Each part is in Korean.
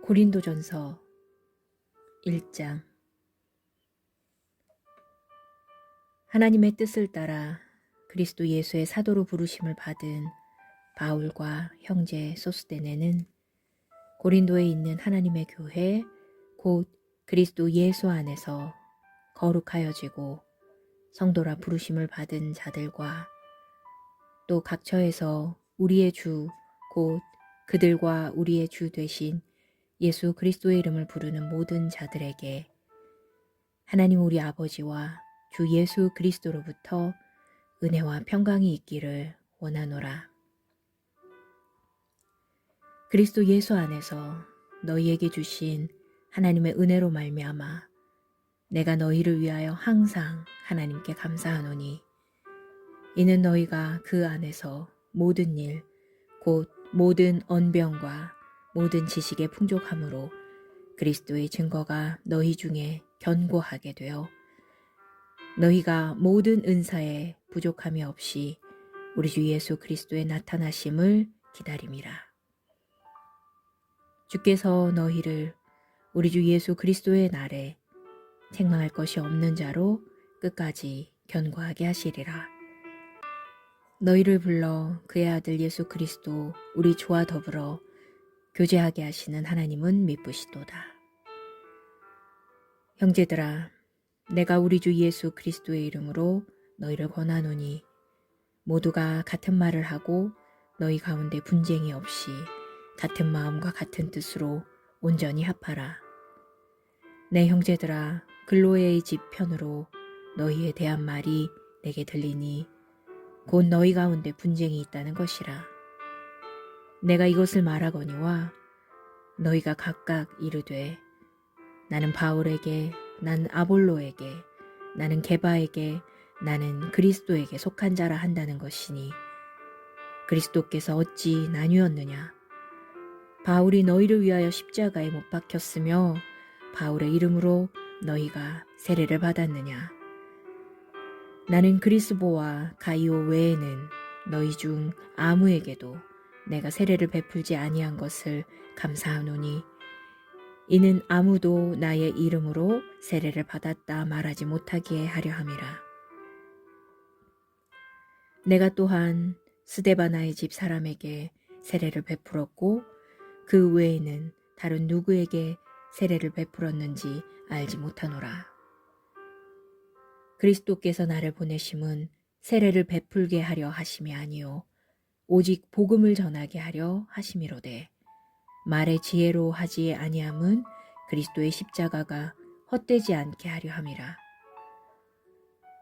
고린도전서 1장. 하나님의 뜻을 따라 그리스도 예수의 사도로 부르심을 받은 바울과 형제 소스데네는 고린도에 있는 하나님의 교회 곧 그리스도 예수 안에서 거룩하여지고 성도라 부르심을 받은 자들과 또 각처에서 우리의 주 곧 그들과 우리의 주 되신 예수 그리스도의 이름을 부르는 모든 자들에게 하나님 우리 아버지와 주 예수 그리스도로부터 은혜와 평강이 있기를 원하노라. 그리스도 예수 안에서 너희에게 주신 하나님의 은혜로 말미암아 내가 너희를 위하여 항상 하나님께 감사하노니 이는 너희가 그 안에서 모든 일 곧 모든 언병과 모든 지식의 풍족함으로 그리스도의 증거가 너희 중에 견고하게 되어 너희가 모든 은사에 부족함이 없이 우리 주 예수 그리스도의 나타나심을 기다림이라. 주께서 너희를 우리 주 예수 그리스도의 날에 책망할 것이 없는 자로 끝까지 견고하게 하시리라. 너희를 불러 그의 아들 예수 그리스도 우리 주와 더불어 교제하게 하시는 하나님은 미쁘시도다. 형제들아, 내가 우리 주 예수 그리스도의 이름으로 너희를 권하노니 모두가 같은 말을 하고 너희 가운데 분쟁이 없이 같은 마음과 같은 뜻으로 온전히 합하라. 내 형제들아, 글로에의 집 편으로 너희에 대한 말이 내게 들리니 곧 너희 가운데 분쟁이 있다는 것이라. 내가 이것을 말하거니와 너희가 각각 이르되 나는 바울에게, 나는 아볼로에게, 나는 게바에게, 나는 그리스도에게 속한 자라 한다는 것이니 그리스도께서 어찌 나뉘었느냐? 바울이 너희를 위하여 십자가에 못 박혔으며 바울의 이름으로 너희가 세례를 받았느냐? 나는 그리스보와 가이오 외에는 너희 중 아무에게도 내가 세례를 베풀지 아니한 것을 감사하노니 이는 아무도 나의 이름으로 세례를 받았다 말하지 못하게 하려 함이라. 내가 또한 스데바나의 집 사람에게 세례를 베풀었고 그 외에는 다른 누구에게 세례를 베풀었는지 알지 못하노라. 그리스도께서 나를 보내심은 세례를 베풀게 하려 하심이 아니요 오직 복음을 전하게 하려 하심이로되 말의 지혜로 하지 아니함은 그리스도의 십자가가 헛되지 않게 하려 함이라.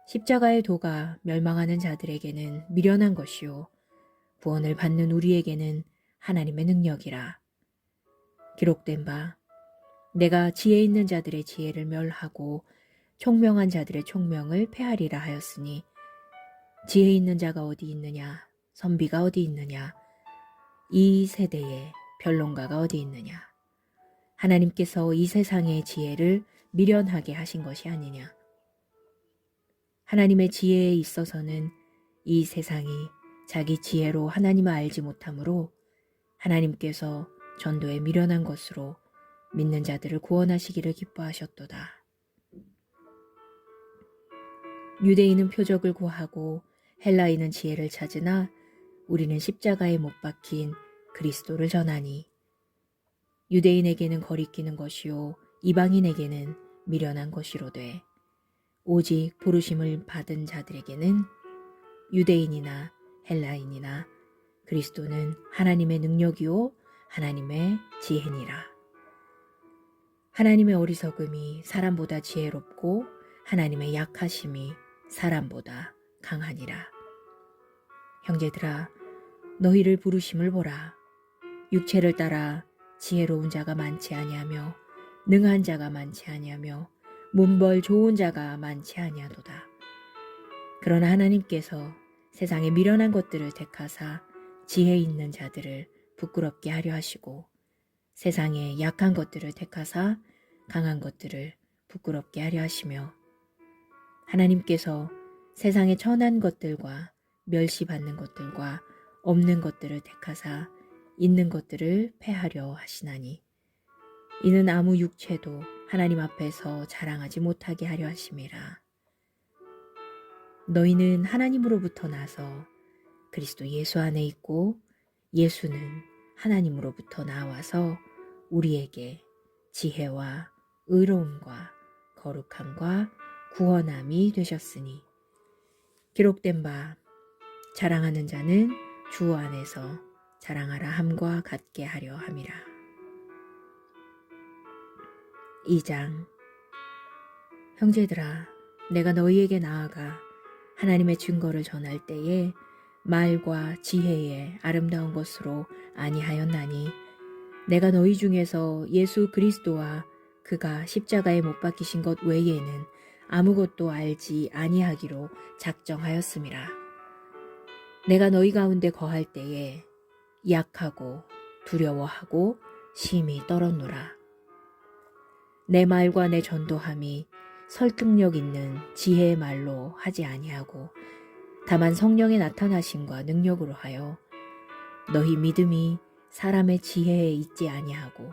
십자가의 도가 멸망하는 자들에게는 미련한 것이요 구원을 받는 우리에게는 하나님의 능력이라. 기록된 바 내가 지혜 있는 자들의 지혜를 멸하고 총명한 자들의 총명을 폐하리라 하였으니 지혜 있는 자가 어디 있느냐? 선비가 어디 있느냐? 이 세대에 변론가가 어디 있느냐? 하나님께서 이 세상의 지혜를 미련하게 하신 것이 아니냐? 하나님의 지혜에 있어서는 이 세상이 자기 지혜로 하나님을 알지 못하므로 하나님께서 전도에 미련한 것으로 믿는 자들을 구원하시기를 기뻐하셨도다. 유대인은 표적을 구하고 헬라인은 지혜를 찾으나 우리는 십자가에 못 박힌 그리스도를 전하니 유대인에게는 거리끼는 것이요 이방인에게는 미련한 것이로되 오직 부르심을 받은 자들에게는 유대인이나 헬라인이나 그리스도는 하나님의 능력이요 하나님의 지혜니라. 하나님의 어리석음이 사람보다 지혜롭고 하나님의 약하심이 사람보다 강하니라. 형제들아, 너희를 부르심을 보라. 육체를 따라 지혜로운 자가 많지 아니하며 능한 자가 많지 아니하며 문벌 좋은 자가 많지 아니하도다. 그러나 하나님께서 세상에 미련한 것들을 택하사 지혜 있는 자들을 부끄럽게 하려 하시고 세상에 약한 것들을 택하사 강한 것들을 부끄럽게 하려 하시며 하나님께서 세상의 천한 것들과 멸시받는 것들과 없는 것들을 택하사 있는 것들을 패하려 하시나니 이는 아무 육체도 하나님 앞에서 자랑하지 못하게 하려 하심이라. 너희는 하나님으로부터 나서 그리스도 예수 안에 있고 예수는 하나님으로부터 나와서 우리에게 지혜와 의로움과 거룩함과 구원함이 되셨으니 기록된 바 자랑하는 자는 주 안에서 자랑하라 함과 같게 하려 함이라. 2장. 형제들아, 내가 너희에게 나아가 하나님의 증거를 전할 때에 말과 지혜의 아름다운 것으로 아니하였나니 내가 너희 중에서 예수 그리스도와 그가 십자가에 못 박히신 것 외에는 아무것도 알지 아니하기로 작정하였음이라. 내가 너희 가운데 거할 때에 약하고 두려워하고 심히 떨었노라. 내 말과 내 전도함이 설득력 있는 지혜의 말로 하지 아니하고 다만 성령의 나타나심과 능력으로 하여 너희 믿음이 사람의 지혜에 있지 아니하고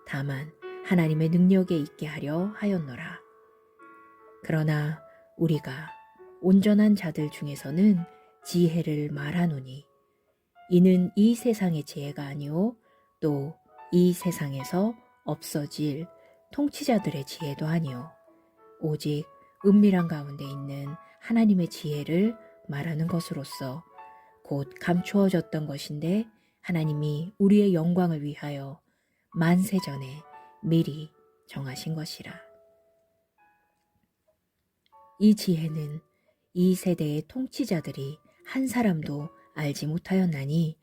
다만 하나님의 능력에 있게 하려 하였노라. 그러나 우리가 온전한 자들 중에서는 지혜를 말하노니 이는 이 세상의 지혜가 아니오 또 이 세상에서 없어질 통치자들의 지혜도 아니오 오직 은밀한 가운데 있는 하나님의 지혜를 말하는 것으로서 곧 감추어졌던 것인데 하나님이 우리의 영광을 위하여 만세전에 미리 정하신 것이라. 이 지혜는 이 세대의 통치자들이 한 사람도 알지 못하였나니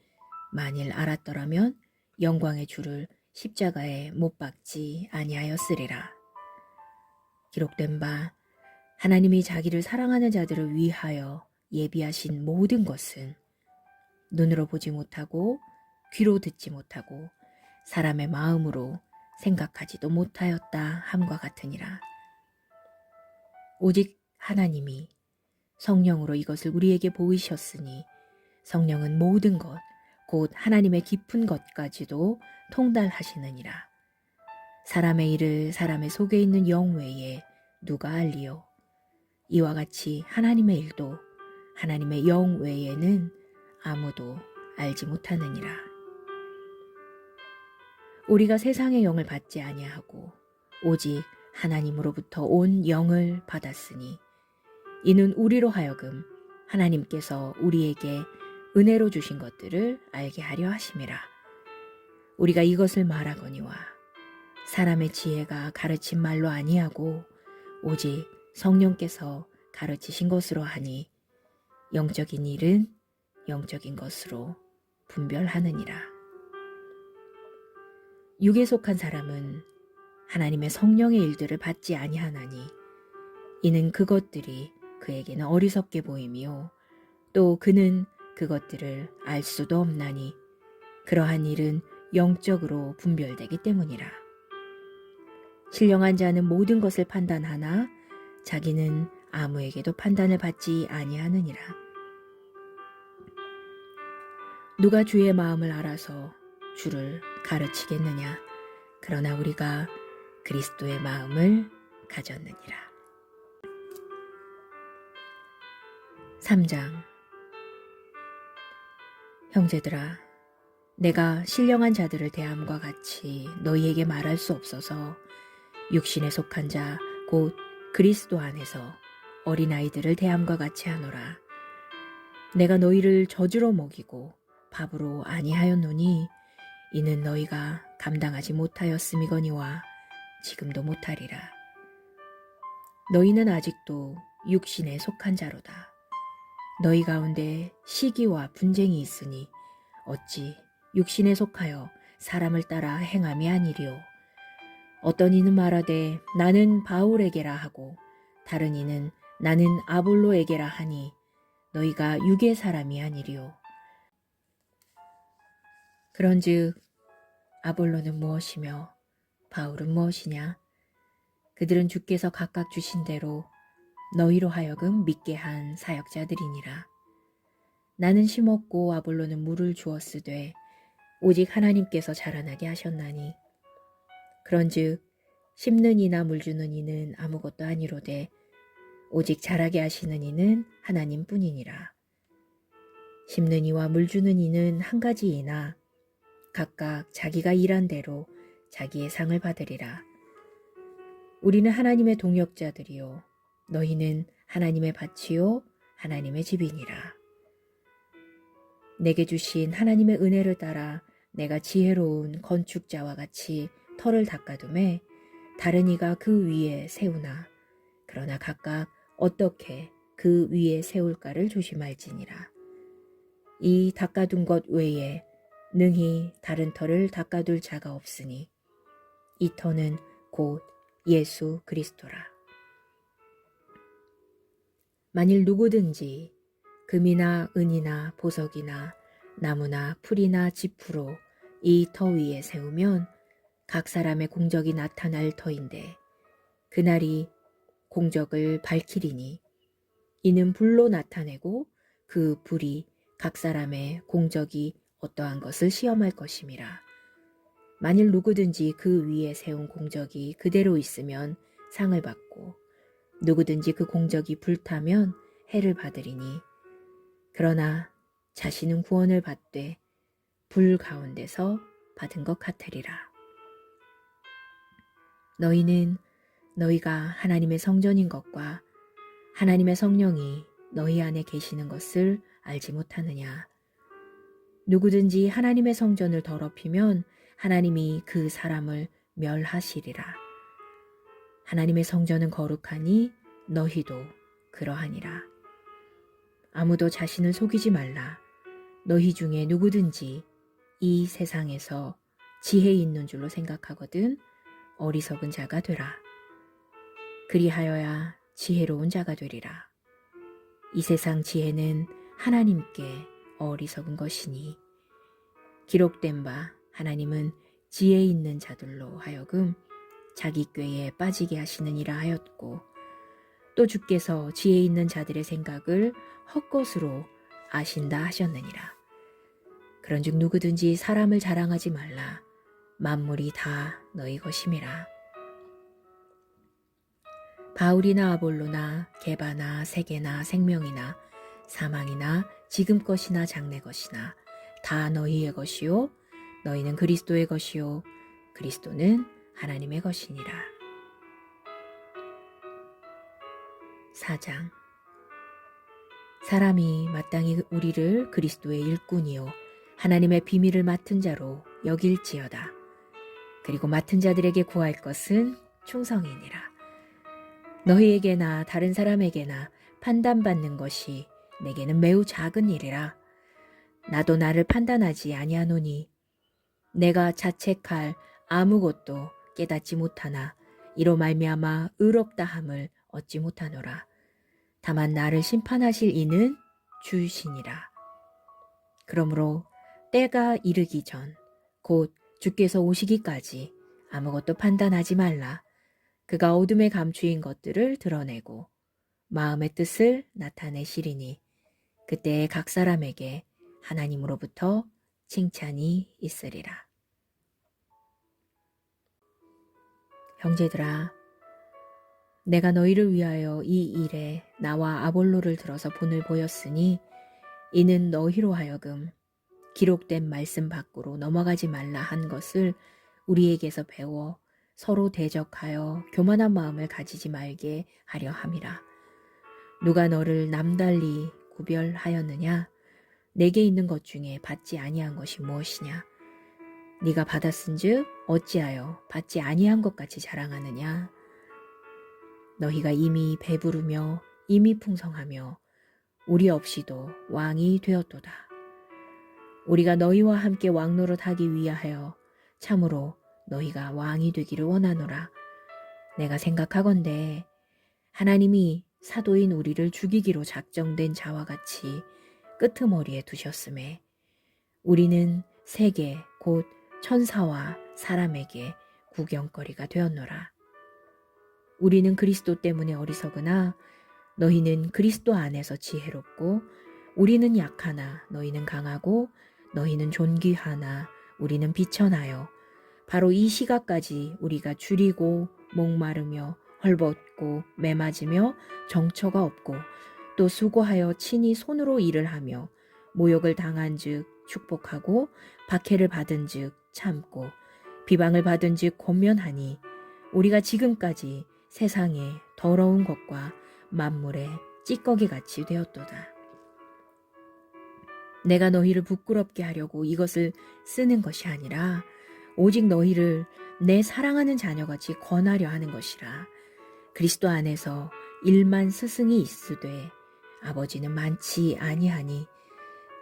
만일 알았더라면 영광의 주를 십자가에 못 박지 아니하였으리라. 기록된 바 하나님이 자기를 사랑하는 자들을 위하여 예비하신 모든 것은 눈으로 보지 못하고 귀로 듣지 못하고 사람의 마음으로 생각하지도 못하였다 함과 같으니라. 오직 하나님이 성령으로 이것을 우리에게 보이셨으니 성령은 모든 것 곧 하나님의 깊은 것까지도 통달하시느니라. 사람의 일을 사람의 속에 있는 영 외에 누가 알리요? 이와 같이 하나님의 일도 하나님의 영 외에는 아무도 알지 못하느니라. 우리가 세상의 영을 받지 아니하고 오직 하나님으로부터 온 영을 받았으니 이는 우리로 하여금 하나님께서 우리에게 은혜로 주신 것들을 알게 하려 하심이라. 우리가 이것을 말하거니와 사람의 지혜가 가르친 말로 아니하고 오직 성령께서 가르치신 것으로 하니 영적인 일은 영적인 것으로 분별하느니라. 육에 속한 사람은 하나님의 성령의 일들을 받지 아니하나니 이는 그것들이 그에게는 어리석게 보임이요 또 그는 그것들을 알 수도 없나니 그러한 일은 영적으로 분별되기 때문이라. 신령한 자는 모든 것을 판단하나 자기는 아무에게도 판단을 받지 아니하느니라. 누가 주의 마음을 알아서 주를 가르치겠느냐? 그러나 우리가 그리스도의 마음을 가졌느니라. 3장. 형제들아, 내가 신령한 자들을 대함과 같이 너희에게 말할 수 없어서 육신에 속한 자 곧 그리스도 안에서 어린아이들을 대함과 같이 하노라. 내가 너희를 젖으로 먹이고 밥으로 아니하였노니 이는 너희가 감당하지 못하였음이거니와 지금도 못하리라. 너희는 아직도 육신에 속한 자로다. 너희 가운데 시기와 분쟁이 있으니 어찌 육신에 속하여 사람을 따라 행함이 아니리요. 어떤 이는 말하되 나는 바울에게라 하고 다른 이는 나는 아볼로에게라 하니 너희가 육의 사람이 아니리요. 그런즉 아볼로는 무엇이며 바울은 무엇이냐? 그들은 주께서 각각 주신 대로 너희로 하여금 믿게 한 사역자들이니라. 나는 심었고 아볼로는 물을 주었으되 오직 하나님께서 자라나게 하셨나니 그런즉 심는 이나 물주는 이는 아무것도 아니로되 오직 자라게 하시는 이는 하나님뿐이니라. 심는 이와 물주는 이는 한 가지이나 각각 자기가 일한 대로 자기의 상을 받으리라. 우리는 하나님의 동역자들이요 너희는 하나님의 밭이요 하나님의 집이니라. 내게 주신 하나님의 은혜를 따라 내가 지혜로운 건축자와 같이 터를 닦아둠에 다른 이가 그 위에 세우나 그러나 각각 어떻게 그 위에 세울까를 조심할지니라. 이 닦아둔 것 외에 능히 다른 터를 닦아둘 자가 없으니 이 터는 곧 예수 그리스도라. 만일 누구든지 금이나 은이나 보석이나 나무나 풀이나 지푸로 이 터 위에 세우면 각 사람의 공적이 나타날 터인데 그날이 공적을 밝히리니 이는 불로 나타내고 그 불이 각 사람의 공적이 어떠한 것을 시험할 것임이라. 만일 누구든지 그 위에 세운 공적이 그대로 있으면 상을 받고 누구든지 그 공적이 불타면 해를 받으리니 그러나 자신은 구원을 받되 불 가운데서 받은 것 같으리라. 너희는 너희가 하나님의 성전인 것과 하나님의 성령이 너희 안에 계시는 것을 알지 못하느냐. 누구든지 하나님의 성전을 더럽히면 하나님이 그 사람을 멸하시리라. 하나님의 성전은 거룩하니 너희도 그러하니라. 아무도 자신을 속이지 말라. 너희 중에 누구든지 이 세상에서 지혜 있는 줄로 생각하거든 어리석은 자가 되라. 그리하여야 지혜로운 자가 되리라. 이 세상 지혜는 하나님께 어리석은 것이니 기록된 바 하나님은 지혜 있는 자들로 하여금 자기 꾀에 빠지게 하시느니라 하였고 또 주께서 지혜 있는 자들의 생각을 헛것으로 아신다 하셨느니라. 그런즉 누구든지 사람을 자랑하지 말라. 만물이 다 너희 것임이라. 바울이나 아볼로나 게바나 세계나 생명이나 사망이나 지금 것이나 장래 것이나 다 너희의 것이요 너희는 그리스도의 것이요 그리스도는 하나님의 것이니라. 4장. 사람이 마땅히 우리를 그리스도의 일꾼이요 하나님의 비밀을 맡은 자로 여길지어다. 그리고 맡은 자들에게 구할 것은 충성이니라. 너희에게나 다른 사람에게나 판단받는 것이 내게는 매우 작은 일이라. 나도 나를 판단하지 아니하노니 내가 자책할 아무것도 깨닫지 못하나 이로 말미암아 의롭다함을 얻지 못하노라. 다만 나를 심판하실 이는 주시니라. 그러므로 때가 이르기 전 곧 주께서 오시기까지 아무것도 판단하지 말라. 그가 어둠에 감추인 것들을 드러내고 마음의 뜻을 나타내시리니 그때 각 사람에게 하나님으로부터 칭찬이 있으리라. 형제들아, 내가 너희를 위하여 이 일에 나와 아볼로를 들어서 본을 보였으니 이는 너희로 하여금 기록된 말씀 밖으로 넘어가지 말라 한 것을 우리에게서 배워 서로 대적하여 교만한 마음을 가지지 말게 하려 함이라. 누가 너를 남달리 구별하였느냐? 내게 있는 것 중에 받지 아니한 것이 무엇이냐? 네가 받았은즉 어찌하여 받지 아니한 것 같이 자랑하느냐? 너희가 이미 배부르며 이미 풍성하며 우리 없이도 왕이 되었도다. 우리가 너희와 함께 왕노릇하기 위하여 참으로 너희가 왕이 되기를 원하노라. 내가 생각하건대 하나님이 사도인 우리를 죽이기로 작정된 자와 같이 끄트머리에 두셨음에 우리는 세계 곧 천사와 사람에게 구경거리가 되었노라. 우리는 그리스도 때문에 어리석으나 너희는 그리스도 안에서 지혜롭고 우리는 약하나 너희는 강하고 너희는 존귀하나 우리는 비천하여 바로 이 시각까지 우리가 줄이고 목마르며 헐벗고 매맞으며 정처가 없고 또 수고하여 친히 손으로 일을 하며 모욕을 당한즉 축복하고 박해를 받은즉 참고 비방을 받은즉 권면하니 우리가 지금까지 세상의 더러운 것과 만물의 찌꺼기같이 되었도다. 내가 너희를 부끄럽게 하려고 이것을 쓰는 것이 아니라 오직 너희를 내 사랑하는 자녀같이 권하려 하는 것이라. 그리스도 안에서 일만 스승이 있으되 아버지는 많지 아니하니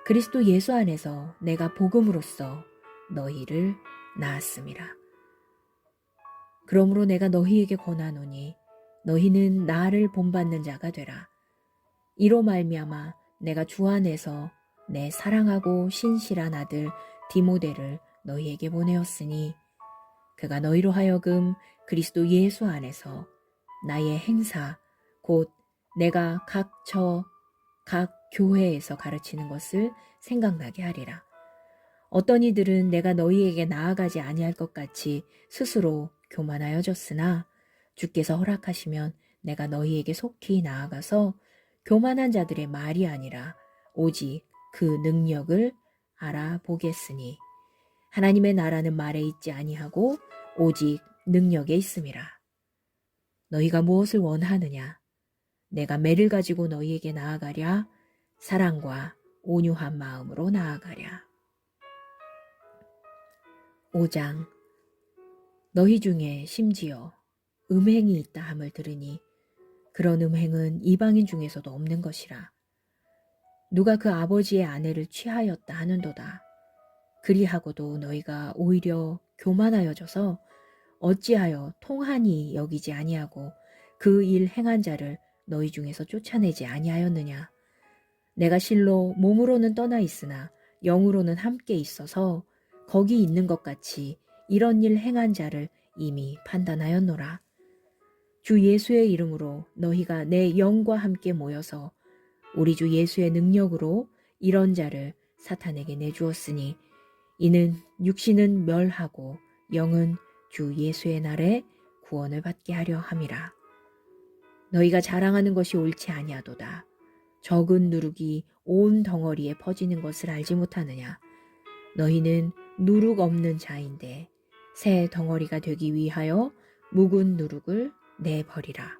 그리스도 예수 안에서 내가 복음으로써 너희를 낳았음이라. 그러므로 내가 너희에게 권하노니 너희는 나를 본받는 자가 되라. 이로 말미암아 내가 주 안에서 내 사랑하고 신실한 아들 디모데를 너희에게 보내었으니 그가 너희로 하여금 그리스도 예수 안에서 나의 행사 곧 내가 각 교회에서 가르치는 것을 생각나게 하리라. 어떤 이들은 내가 너희에게 나아가지 아니할 것 같이 스스로 교만하여졌으나 주께서 허락하시면 내가 너희에게 속히 나아가서 교만한 자들의 말이 아니라 오직 그 능력을 알아보겠으니 하나님의 나라는 말에 있지 아니하고 오직 능력에 있음이라. 너희가 무엇을 원하느냐? 내가 매를 가지고 너희에게 나아가랴. 사랑과 온유한 마음으로 나아가랴. 5장. 너희 중에 심지어 음행이 있다 함을 들으니 그런 음행은 이방인 중에서도 없는 것이라. 누가 그 아버지의 아내를 취하였다 하는도다. 그리하고도 너희가 오히려 교만하여져서 어찌하여 통하니 여기지 아니하고 그 일 행한 자를 너희 중에서 쫓아내지 아니하였느냐. 내가 실로 몸으로는 떠나 있으나 영으로는 함께 있어서 거기 있는 것 같이 이런 일 행한 자를 이미 판단하였노라. 주 예수의 이름으로 너희가 내 영과 함께 모여서 우리 주 예수의 능력으로 이런 자를 사탄에게 내주었으니 이는 육신은 멸하고 영은 주 예수의 날에 구원을 받게 하려 함이라. 너희가 자랑하는 것이 옳지 아니하도다. 적은 누룩이 온 덩어리에 퍼지는 것을 알지 못하느냐. 너희는 누룩 없는 자인데 새 덩어리가 되기 위하여 묵은 누룩을 내버리라.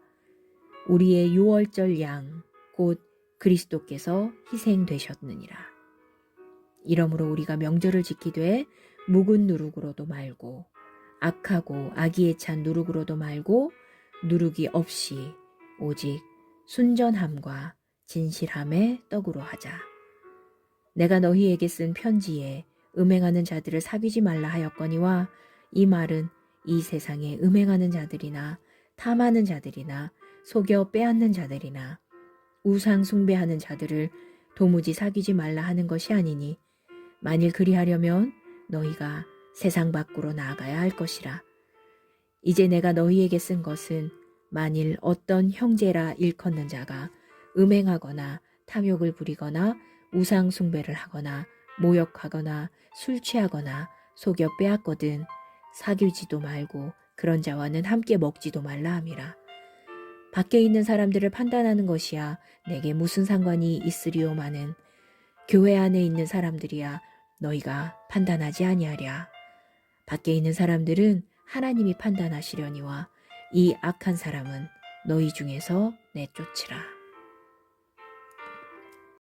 우리의 유월절 양 곧 그리스도께서 희생되셨느니라. 이러므로 우리가 명절을 지키되 묵은 누룩으로도 말고 악하고 악의에 찬 누룩으로도 말고 누룩이 없이 오직 순전함과 진실함의 떡으로 하자. 내가 너희에게 쓴 편지에 음행하는 자들을 사귀지 말라 하였거니와 이 말은 이 세상에 음행하는 자들이나 탐하는 자들이나 속여 빼앗는 자들이나 우상 숭배하는 자들을 도무지 사귀지 말라 하는 것이 아니니 만일 그리하려면 너희가 세상 밖으로 나아가야 할 것이라. 이제 내가 너희에게 쓴 것은 만일 어떤 형제라 일컫는 자가 음행하거나 탐욕을 부리거나 우상 숭배를 하거나 모욕하거나 술 취하거나 속여 빼앗거든 사귀지도 말고 그런 자와는 함께 먹지도 말라 함이라. 밖에 있는 사람들을 판단하는 것이야 내게 무슨 상관이 있으리오마는 교회 안에 있는 사람들이야 너희가 판단하지 아니하랴. 밖에 있는 사람들은 하나님이 판단하시려니와 이 악한 사람은 너희 중에서 내쫓으라.